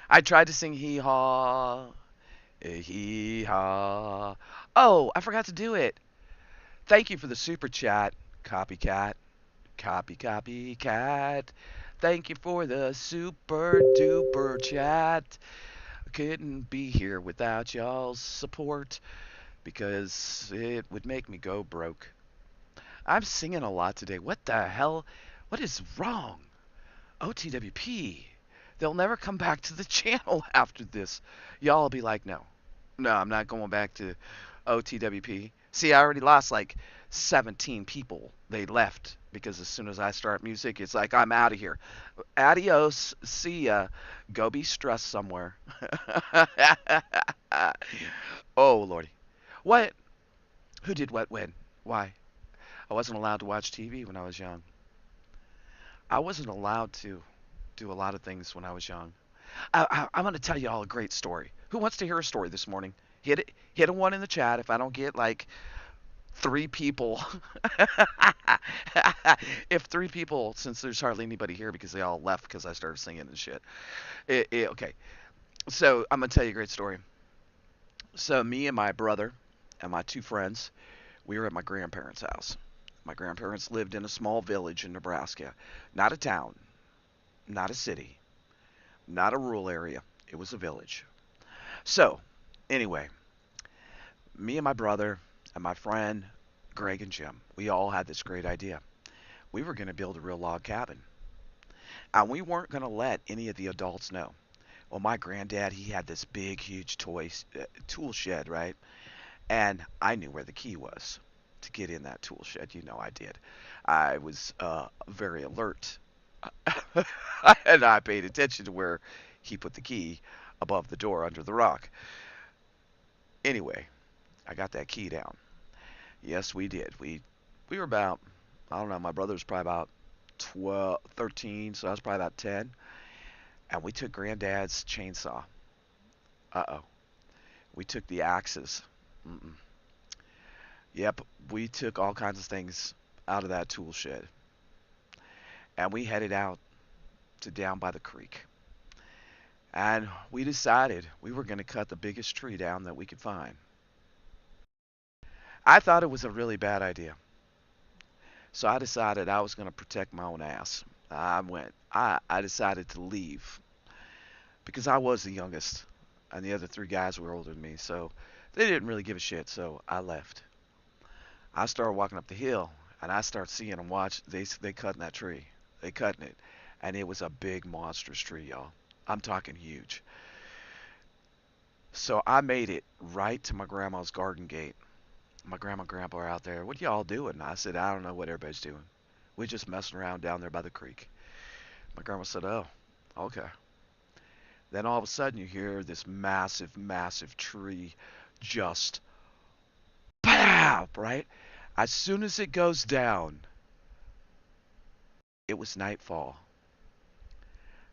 I tried to sing hee haw, hee haw. Oh, I forgot to do it. Thank you for the super chat, copycat, copycat. Thank you for the super duper chat. I couldn't be here without y'all's support because it would make me go broke. I'm singing a lot today. What the hell? What is wrong? OTWP. They'll never come back to the channel after this. Y'all will be like, no. No, I'm not going back to OTWP. See, I already lost like 17 people. They left because as soon as I start music, it's like, I'm out of here. Adios. See ya. Go be stressed somewhere. Oh, Lordy. What? Who did what when? Why? I wasn't allowed to watch TV when I was young. I wasn't allowed to do a lot of things when I was young. I'm going to tell you all a great story. Who wants to hear a story this morning? Hit a one in the chat. If I don't get like three people, if three people, since there's hardly anybody here because they all left because I started singing and shit. Okay, so I'm going to tell you a great story. So me and my brother and my two friends, we were at my grandparents' house. My grandparents lived in a small village in Nebraska. Not a town, not a city, not a rural area. It was a village. So, anyway, me and my brother and my friend Greg and Jim, we all had this great idea. We were going to build a real log cabin, and we weren't going to let any of the adults know. Well, my granddad, he had this big, huge tool shed, right? And I knew where the key was to get in that tool shed. You know I did. I was very alert, and I paid attention to where he put the key above the door under the rock. Anyway, I got that key down. Yes, we did. We were about, I don't know, my brother was probably about 12, 13, so I was probably about 10. And we took Granddad's chainsaw. Uh-oh. We took the axes. Mm-mm. Yep, we took all kinds of things out of that tool shed. And we headed out to down by the creek. And we decided we were going to cut the biggest tree down that we could find. I thought it was a really bad idea. So I decided I was going to protect my own ass. I decided to leave because I was the youngest and the other three guys were older than me. So they didn't really give a shit. So I left. I started walking up the hill and I started seeing them watch. They cutting that tree. They cutting it. And it was a big monstrous tree, y'all. I'm talking huge. So I made it right to my grandma's garden gate. My grandma and grandpa are out there. What y'all doing? I said, I don't know what everybody's doing. We're just messing around down there by the creek. My grandma said, oh, okay. Then all of a sudden you hear this massive, massive tree just pow, right? As soon as it goes down, it was nightfall.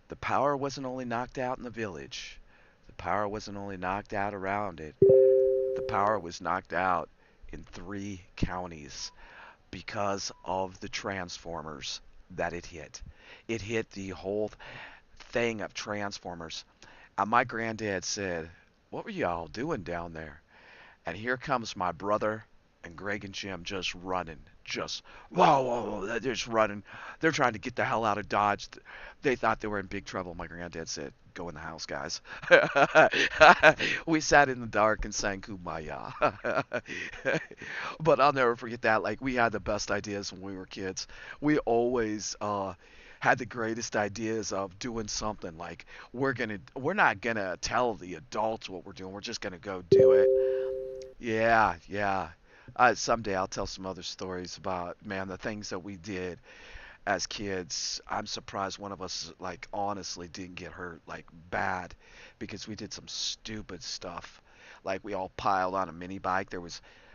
The power wasn't only knocked out in the village, the power wasn't only knocked out around it, the power was knocked out in 3 counties because of the transformers that it hit. It hit the whole thing of transformers. And my granddad said, what were y'all doing down there? And here comes my brother and Greg and Jim just running. Just, whoa, whoa, whoa, they're just running. They're trying to get the hell out of Dodge. They thought they were in big trouble. My granddad said, go in the house, guys. We sat in the dark and sang Kumbaya. But I'll never forget that. Like, we had the best ideas when we were kids. We always had the greatest ideas of doing something. Like, we're not gonna tell the adults what we're doing. We're just gonna go do it. Yeah, yeah. Someday I'll tell some other stories about, man, the things that we did as kids. I'm surprised one of us, like, honestly didn't get hurt, like, bad, because we did some stupid stuff. Like, we all piled on a mini bike.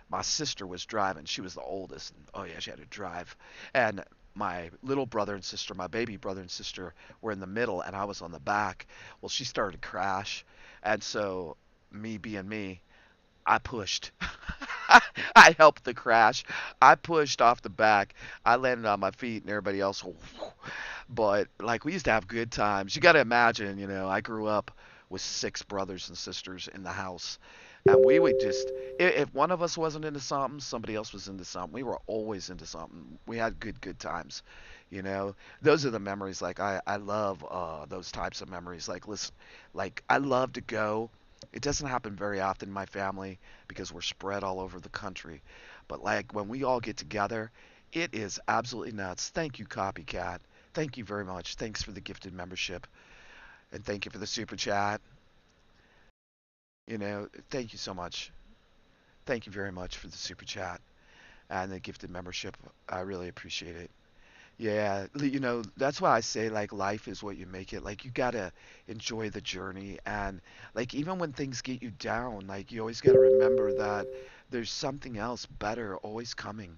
My sister was driving. She was the oldest. And, oh, yeah, she had to drive. And my little brother and sister, my baby brother and sister, were in the middle, and I was on the back. Well, she started to crash. And so, me being me, I pushed. I helped the crash. I pushed off the back. I landed on my feet, and everybody else. But like we used to have good times. You got to imagine, I grew up with 6 brothers and sisters in the house, and we would just if one of us wasn't into something, somebody else was into something. We were always into something. We had good times. Those are the memories. Like I love those types of memories. Like listen, like I love to go. It doesn't happen very often in my family because we're spread all over the country. But like when we all get together, it is absolutely nuts. Thank you, Copycat. Thank you very much. Thanks for the gifted membership. And thank you for the super chat. Thank you so much. Thank you very much for the super chat and the gifted membership. I really appreciate it. Yeah, that's why I say like life is what you make it. Like you gotta enjoy the journey, and like even when things get you down, like you always gotta remember that there's something else better always coming,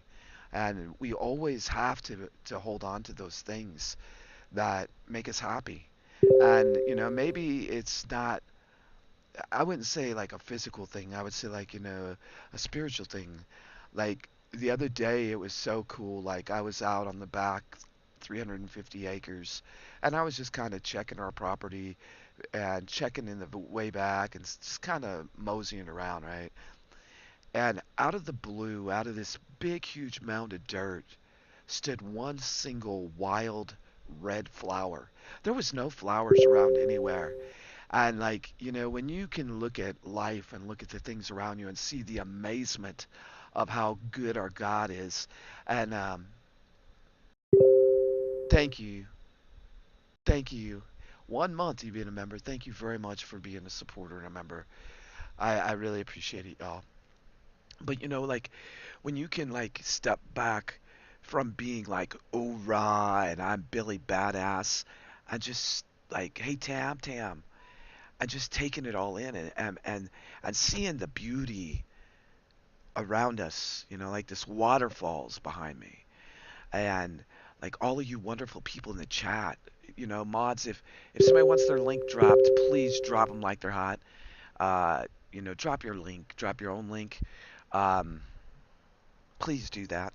and we always have to hold on to those things that make us happy. And maybe it's not. I wouldn't say like a physical thing. I would say like a spiritual thing. Like the other day, it was so cool. Like I was out on the back 350 acres, and I was just kind of checking our property and checking in the way back and just kind of moseying around, right? And out of the blue, out of this big, huge mound of dirt, stood one single wild red flower. There was no flowers around anywhere. And like, when you can look at life and look at the things around you and see the amazement of how good our God is. And thank you. Thank you. 1 month you've been a member. Thank you very much for being a supporter and a member. I really appreciate it, y'all. But like when you can like step back from being like, oh rah, and I'm Billy Badass, and just like, hey Tam, and just taking it all in and seeing the beauty around us, like this waterfalls behind me, and like all of you wonderful people in the chat, mods. If somebody wants their link dropped, please drop them like they're hot. Drop your link, drop your own link. Um, please do that.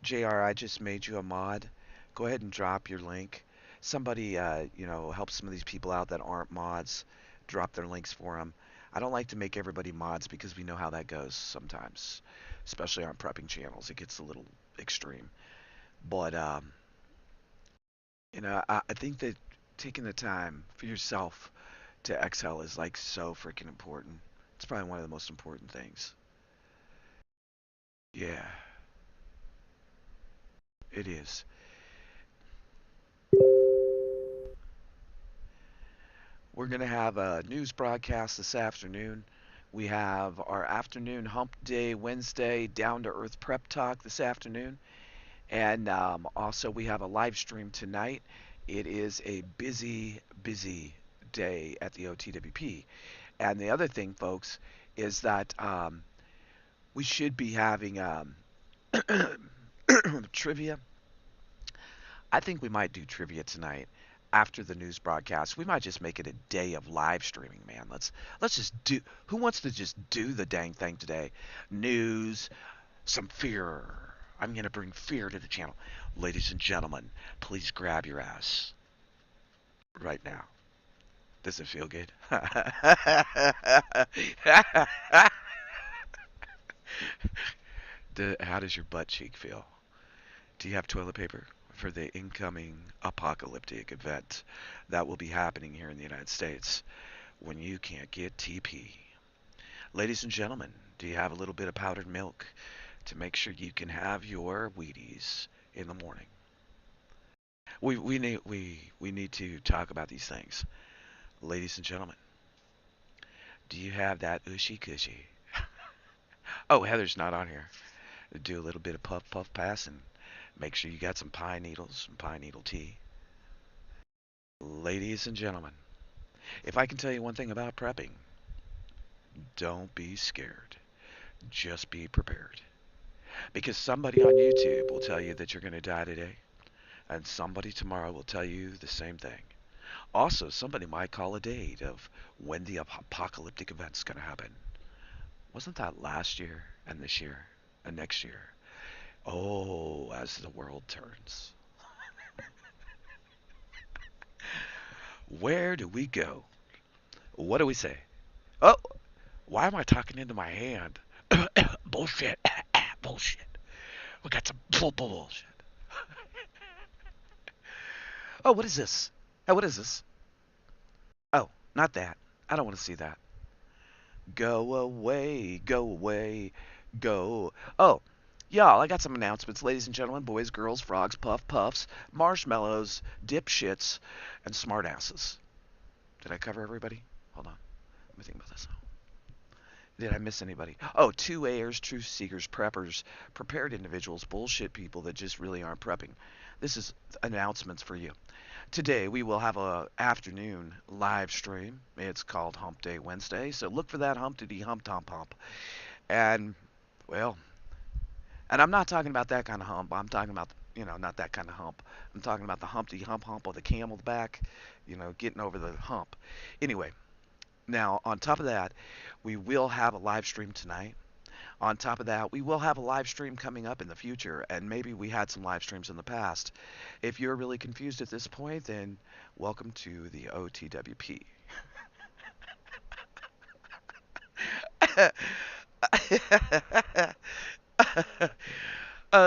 JR, I just made you a mod. Go ahead and drop your link. Somebody, help some of these people out that aren't mods. Drop their links for them. I don't like to make everybody mods because we know how that goes sometimes, especially on prepping channels. It gets a little extreme. But, I think that taking the time for yourself to exhale is like so freaking important. It's probably one of the most important things. Yeah, it is. We're going to have a news broadcast this afternoon. We have our afternoon Hump Day Wednesday Down to Earth Prep Talk this afternoon. And also, we have a live stream tonight. It is a busy, busy day at the OTWP. And the other thing, folks, is that we should be having trivia. I think we might do trivia tonight after the news broadcast. We might just make it a day of live streaming, man. Let's just do. Who wants to just do the dang thing today? News, some fear. I'm gonna bring fear to the channel, ladies and gentlemen. Please grab your ass right now. Does it feel good? How does your butt cheek feel? Do you have toilet paper for the incoming apocalyptic event that will be happening here in the United States when you can't get TP? Ladies and gentlemen, do you have a little bit of powdered milk to make sure you can have your Wheaties in the morning? We need to talk about these things. Ladies and gentlemen, do you have that ushy cushy? Oh, Heather's not on here. Do a little bit of puff puff pass and make sure you got some pine needles, some pine needle tea. Ladies and gentlemen, if I can tell you one thing about prepping, don't be scared. Just be prepared. Because somebody on YouTube will tell you that you're going to die today, and somebody tomorrow will tell you the same thing. Also, somebody might call a date of when the apocalyptic event's going to happen. Wasn't that last year and this year and next year? Oh, as the world turns. Where do we go? What do we say? Oh, why am I talking into my hand? Bullshit. Bullshit. We got some bullshit. Oh, what is this? Oh, what is this? Oh, not that. I don't want to see that. Go away, go. Oh, y'all, I got some announcements, ladies and gentlemen, boys, girls, frogs, puffs, marshmallows, dipshits, and smartasses. Did I cover everybody? Hold on. Let me think about this. Did I miss anybody? Oh, 2A'ers, truth seekers, preppers, prepared individuals, bullshit people that just really aren't prepping. This is announcements for you. Today we will have a afternoon live stream. It's called Hump Day Wednesday, so look for that humpty hump tomp hump. And well, and I'm not talking about that kind of hump. I'm talking about not that kind of hump. I'm talking about the humpty hump hump of the camel's back, getting over the hump. Anyway, now on top of that, we will have a live stream tonight. On top of that, we will have a live stream coming up in the future, and maybe we had some live streams in the past. If you're really confused at this point, then welcome to the OTWP.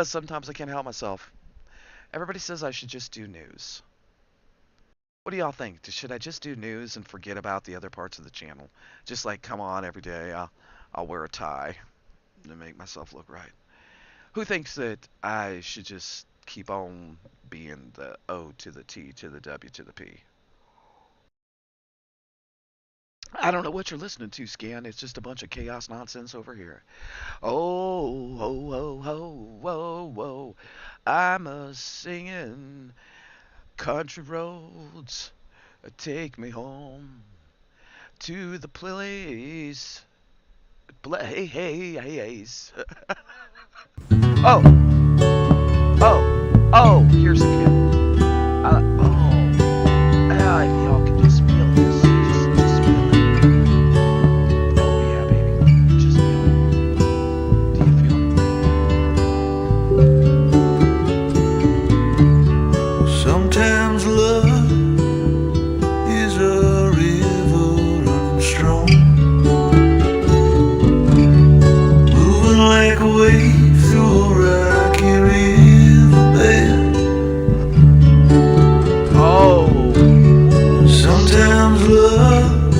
Sometimes I can't help myself. Everybody says I should just do news. What do y'all think? Should I just do news and forget about the other parts of the channel? Just like come on every day, I'll wear a tie to make myself look right. Who thinks that I should just keep on being the O to the T to the W to the P? I don't know what you're listening to, Scan. It's just a bunch of chaos nonsense over here. Oh, ho, ho, ho, whoa, whoa. I'm a singing country roads. Take me home to the place. Hey, hey, hey, hey. Oh, here's the kid. If y'all can just feel this. Just feel it. Oh, yeah, baby. Just feel it. Do you Sometimes love is a river running strong, moving like a wave through a rocky riverbed. Oh. Sometimes love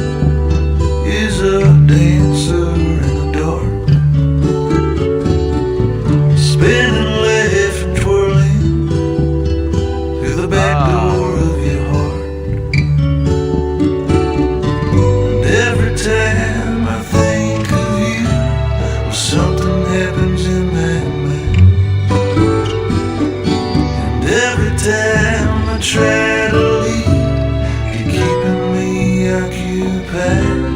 is a dancer in the dark, spinning left and twirling through the back door of your heart. And every time I think of you, well, something happens in that man. And every time I try to leave, you're keeping me occupied.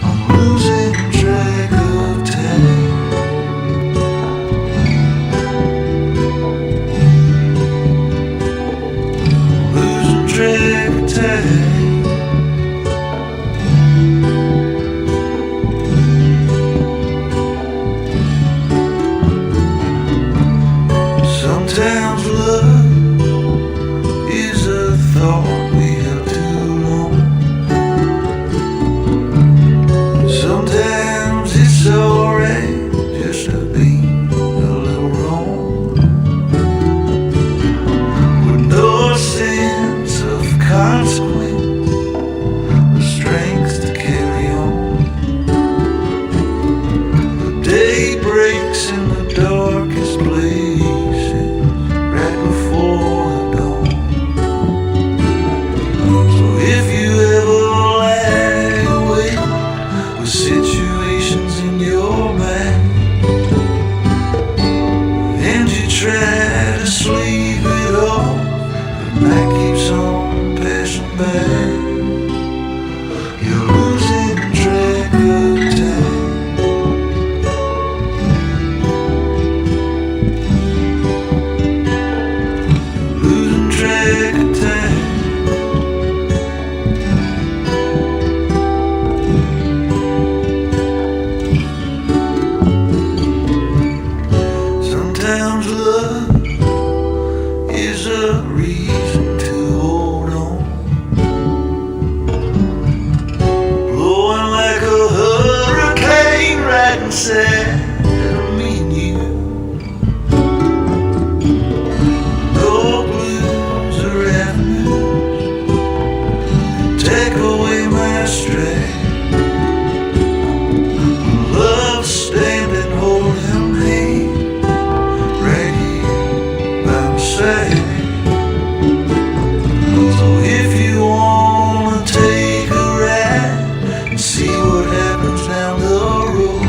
I'm losing track of time. Losing track of time. Sometimes love is a thought we held too long. Sometimes it's alright just to be a little wrong, with no sense of consequence, the strength to carry on. The day breaks in the darkest places right before the dawn. So if you ever lie awake with situations in your mind, and you try to sleep it off, the night keeps on passing by. You're losing track of time. Losing track of time. Sometimes love is a reason to hold on, blowing like a hurricane right inside of me and you. No blues or avenues can take away my strength. Love standing holding hand right here by my side. So if you wanna take a ride and see what happens down the road,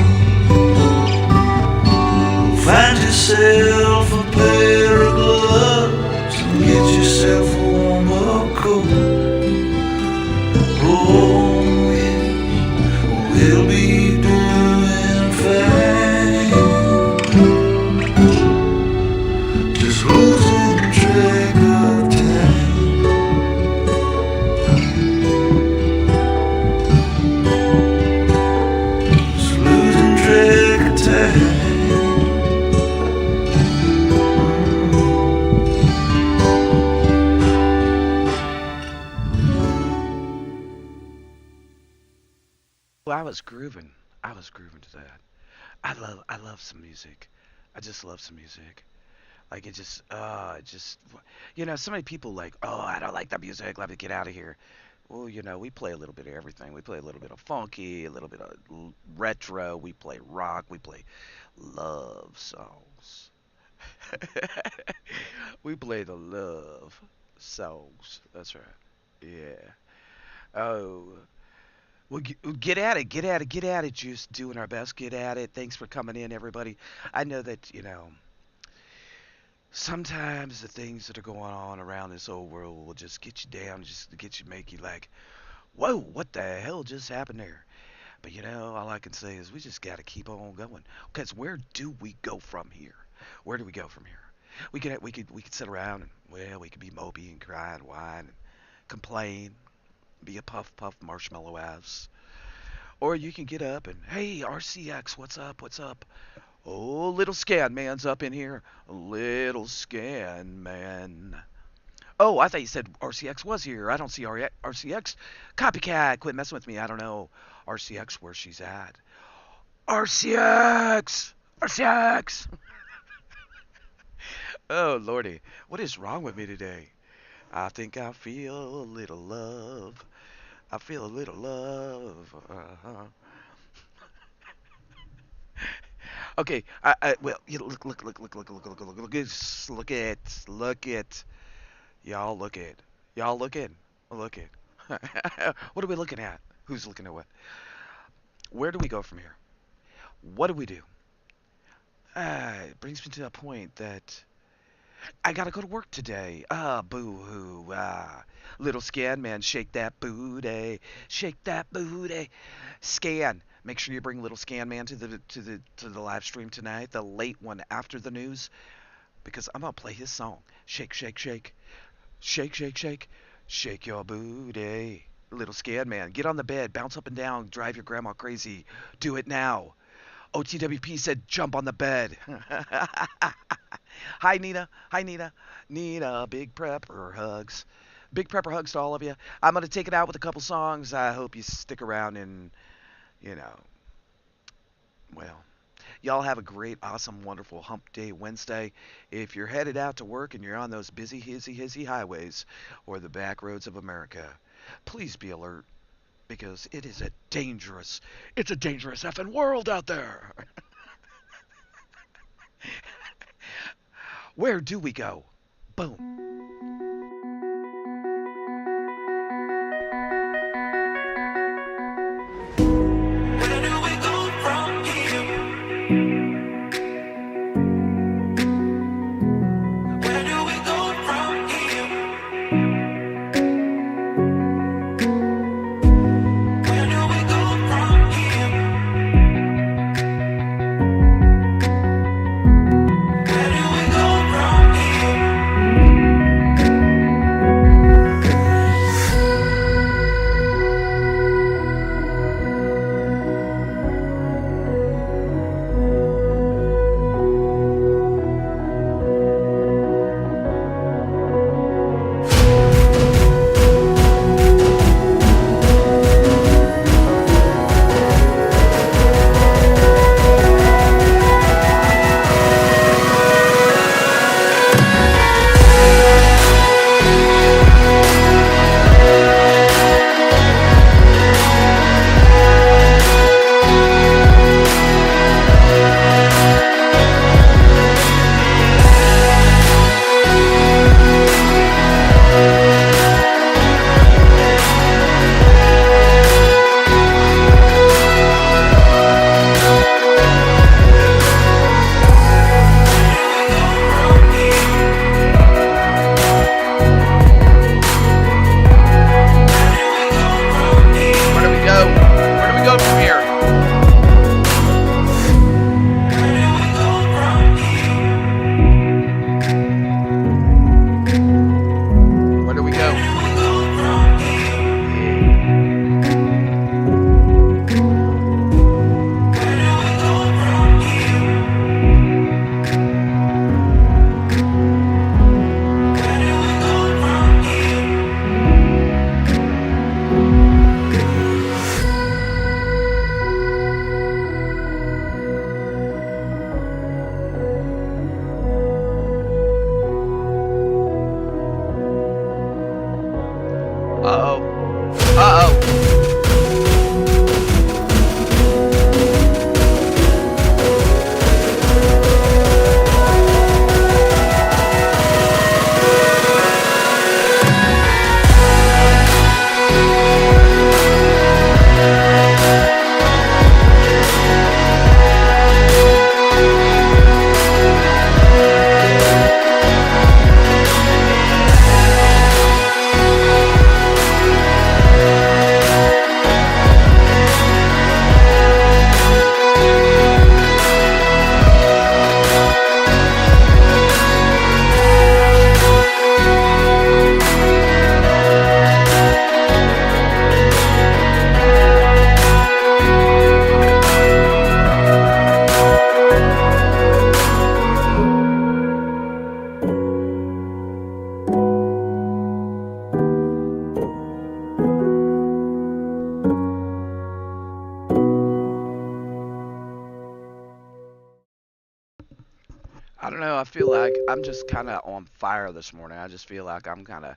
was grooving. I was grooving to that. I love some music. I just love some music. Like it just, so many people like, oh, I don't like that music. Let me get out of here. Well, we play a little bit of everything. We play a little bit of funky, a little bit of retro. We play rock. We play love songs. We play the love songs. That's right. Yeah. Oh, well, get at it. Get at it. Get at it. Just doing our best. Get at it. Thanks for coming in, everybody. I know that, sometimes the things that are going on around this old world will just get you down, just to get you, make you like, whoa, what the hell just happened there? But all I can say is we just got to keep on going. Because where do we go from here? Where do we go from here? We could sit around and, well, we could be mopey and cry and whine and complain, be a puff puff marshmallow ass. Or you can get up and, hey, RCX, what's up? What's up? Oh, little scan man's up in here. Little scan man. Oh, I thought you said RCX was here. I don't see RCX. Copycat, quit messing with me. I don't know RCX where she's at. RCX! RCX! Oh, Lordy. What is wrong with me today? I think I feel a little love. I feel a little love. Uh-huh. Okay, well, look at, y'all look at, y'all look at. What are we looking at? Who's looking at what? Where do we go from here? What do we do? It brings me to a point that I gotta go to work today. Boo hoo. Little scan man, shake that booty. Scan. Make sure you bring little scan man to the live stream tonight, the late one after the news, because I'm gonna play his song. Shake, shake, shake, shake, shake, shake, shake your booty. Little scan man, get on the bed, bounce up and down, drive your grandma crazy. Do it now. OTWP said jump on the bed. Hi, Nina. Hi, Nina. Nina, big prepper hugs. Big prepper hugs to all of you. I'm going to take it out with a couple songs. I hope you stick around and, you know, well, y'all have a great, awesome, wonderful Hump Day Wednesday. If you're headed out to work and you're on those busy, hizzy highways or the back roads of America, please be alert because it's a dangerous effing world out there. Where do we go? Boom. Where do we go from here? Where do we go from here? Where do we go from here? Where do we go from here? I don't know. I feel like I'm just kind of on fire this morning. I just feel like I'm kind of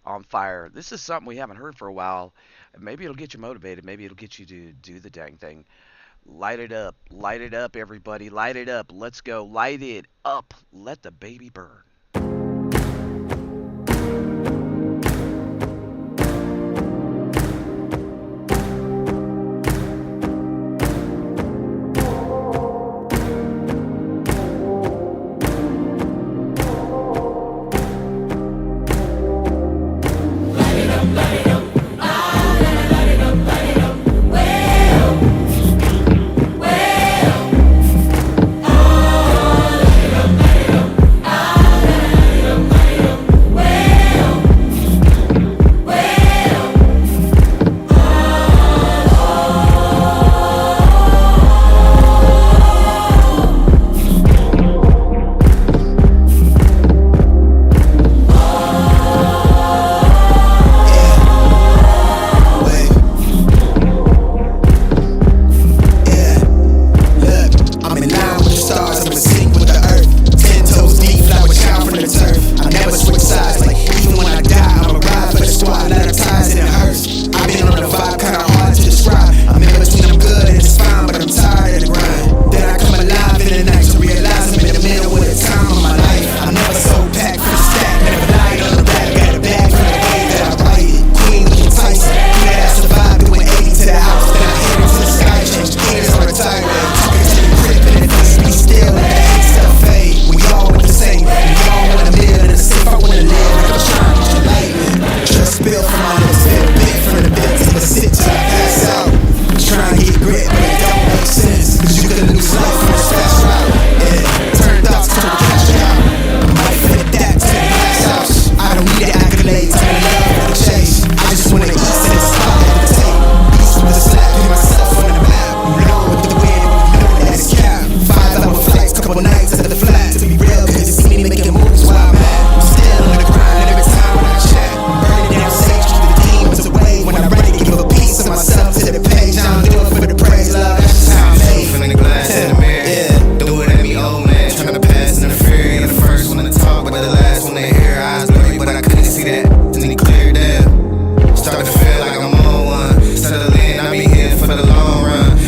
on fire. This is something we haven't heard for a while. Maybe it'll get you motivated. Maybe it'll get you to do the dang thing. Light it up, everybody. Light it up. Let's go. Light it up. Let the baby burn.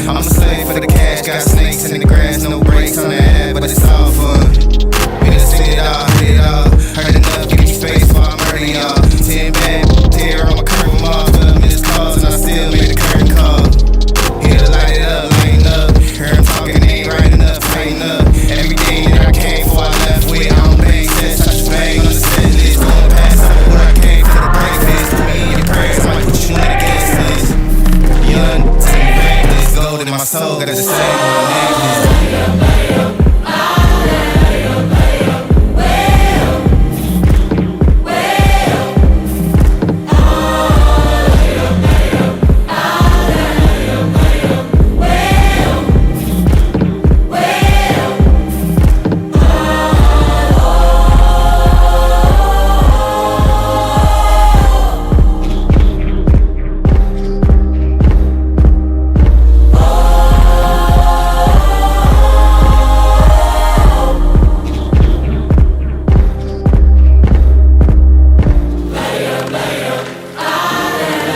I'm a slave for the cash, got snakes in the grass, no brakes on that.